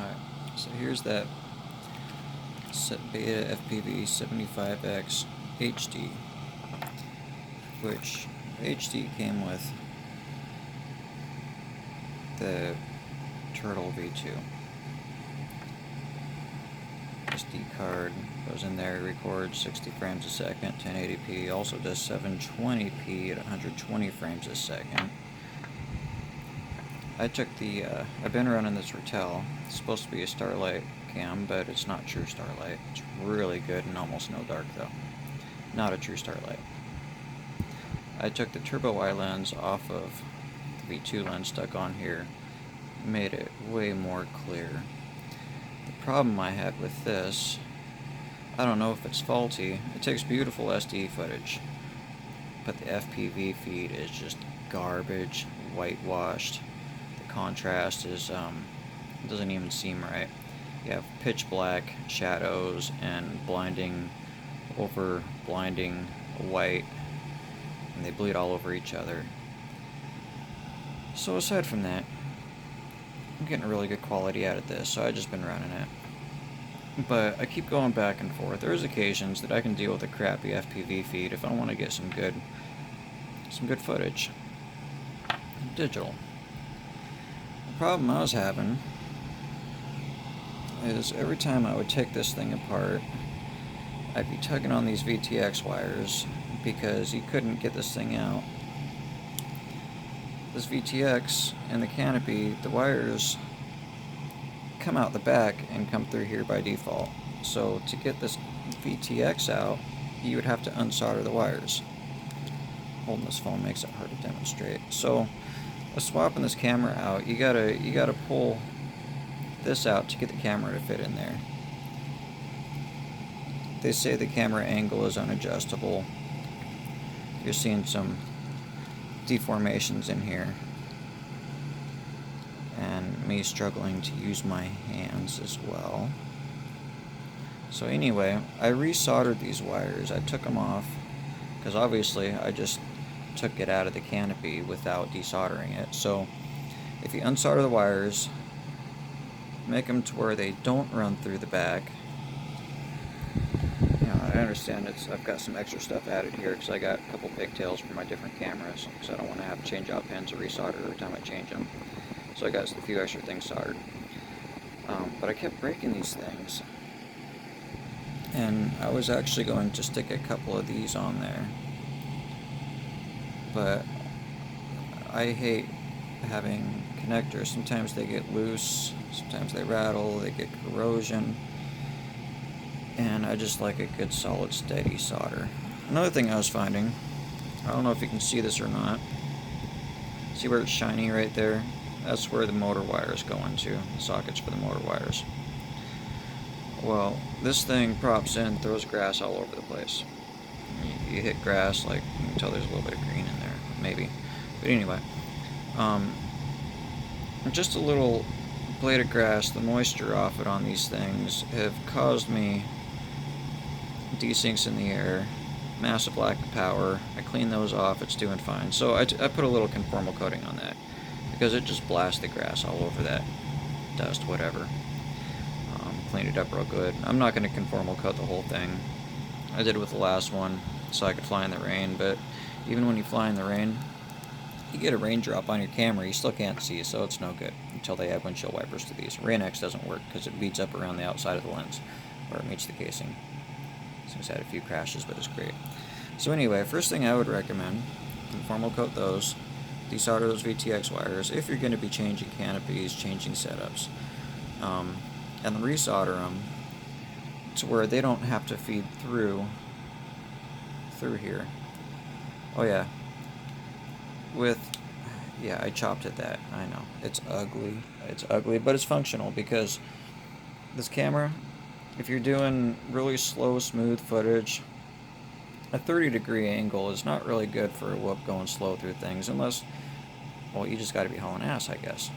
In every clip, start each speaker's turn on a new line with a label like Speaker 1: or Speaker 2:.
Speaker 1: Alright, so here's that BETAFPV 75X HD, which HD came with the Turtle V2. SD card goes in there, records 60 frames a second, 1080p, also does 720p at 120 frames a second. I took the, I've been running this Ratel. It's supposed to be a Starlight cam, but it's not true Starlight. It's really good and almost no dark though. Not a true Starlight. I took the turbo wide lens off of the V2 lens stuck on here, made it way more clear. The problem I had with this, I don't know if it's faulty. It takes beautiful SD footage, but the FPV feed is just garbage, whitewashed. The contrast is doesn't even seem right. You have pitch black shadows and blinding white, and they bleed all over each other. So aside from that, I'm getting really good quality out of this, so I've just been running it. But I keep going back and forth. There's occasions that I can deal with a crappy FPV feed if I want to get some good footage. Digital. The problem I was having is every time I would take this thing apart, I'd be tugging on these VTX wires because you couldn't get this thing out. This VTX and the Canopy, the wires come out the back and come through here by default. So to get this VTX out, you would have to unsolder the wires. Holding this phone makes it hard to demonstrate. So swapping this camera out, you gotta pull this out to get the camera to fit in there. They say the camera angle is unadjustable. You're seeing some deformations in here, and me struggling to use my hands as well. So anyway, I resoldered these wires. I took them off because obviously I just took it out of the Canopy without desoldering it. So if you unsolder the wires, make them to where they don't run through the back. I understand I've got some extra stuff added here because I got a couple pigtails for my different cameras, because I don't want to have to change out pins or resolder every time I change them. So I got a few extra things soldered. But I kept breaking these things, and I was actually going to stick a couple of these on there, but I hate having connectors. Sometimes they get loose, sometimes they rattle, they get corrosion, and I just like a good solid steady solder. Another thing I was finding, I don't know if you can see this or not, see where it's shiny right there? That's where the motor wires go into, the sockets for the motor wires. Well, this thing props in, throws grass all over the place. You hit grass, like, you can tell there's a little bit of green in there, maybe. But anyway, just a little blade of grass, the moisture off it on these things have caused me desinks in the air, massive lack of power. I clean those off, it's doing fine. So I put a little conformal coating on that because it just blasts the grass all over that dust, whatever. Cleaned it up real good. I'm not going to conformal coat the whole thing. I did it with the last one so I could fly in the rain, but even when you fly in the rain, you get a raindrop on your camera, you still can't see, so it's no good until they add windshield wipers to these. RainX doesn't work because it beats up around the outside of the lens where it meets the casing. So it's had a few crashes, but it's great. So anyway, first thing I would recommend, conformal coat those, desolder those VTX wires if you're going to be changing canopies, changing setups, and then resolder them to where they don't have to feed through here. Oh yeah, I chopped at that, I know, it's ugly, but it's functional because this camera, if you're doing really slow, smooth footage, a 30-degree angle is not really good for a whoop going slow through things unless, well, you just got to be hauling ass, I guess.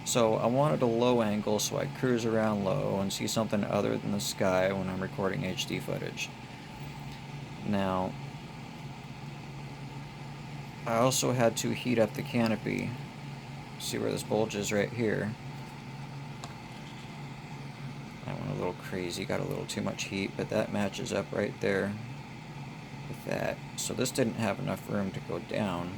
Speaker 1: So I wanted a low angle so I cruise around low and see something other than the sky when I'm recording HD footage. Now, I also had to heat up the canopy. See where this bulge is right here? I went a little crazy, got a little too much heat, but that matches up right there with that. So this didn't have enough room to go down.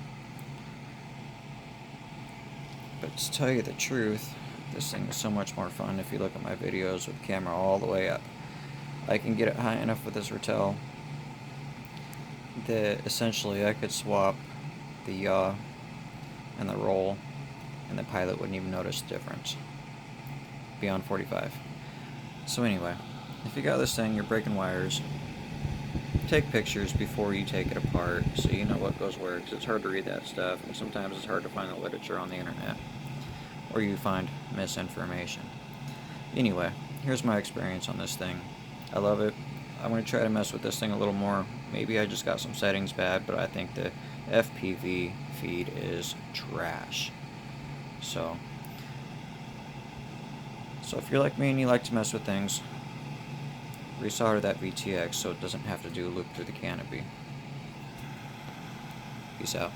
Speaker 1: But to tell you the truth, this thing is so much more fun if you look at my videos with the camera all the way up. I can get it high enough with this ratel that essentially I could swap the yaw and the roll, and the pilot wouldn't even notice the difference beyond 45. So anyway, if you got this thing, you're breaking wires, take pictures before you take it apart so you know what goes where, because it's hard to read that stuff, and sometimes it's hard to find the literature on the internet, or you find misinformation. Anyway, here's my experience on this thing. I love it. I'm going to try to mess with this thing a little more. Maybe I just got some settings bad, but I think the FPV feed is trash. So if you're like me and you like to mess with things, resolder that VTX so it doesn't have to do a loop through the canopy. Peace out.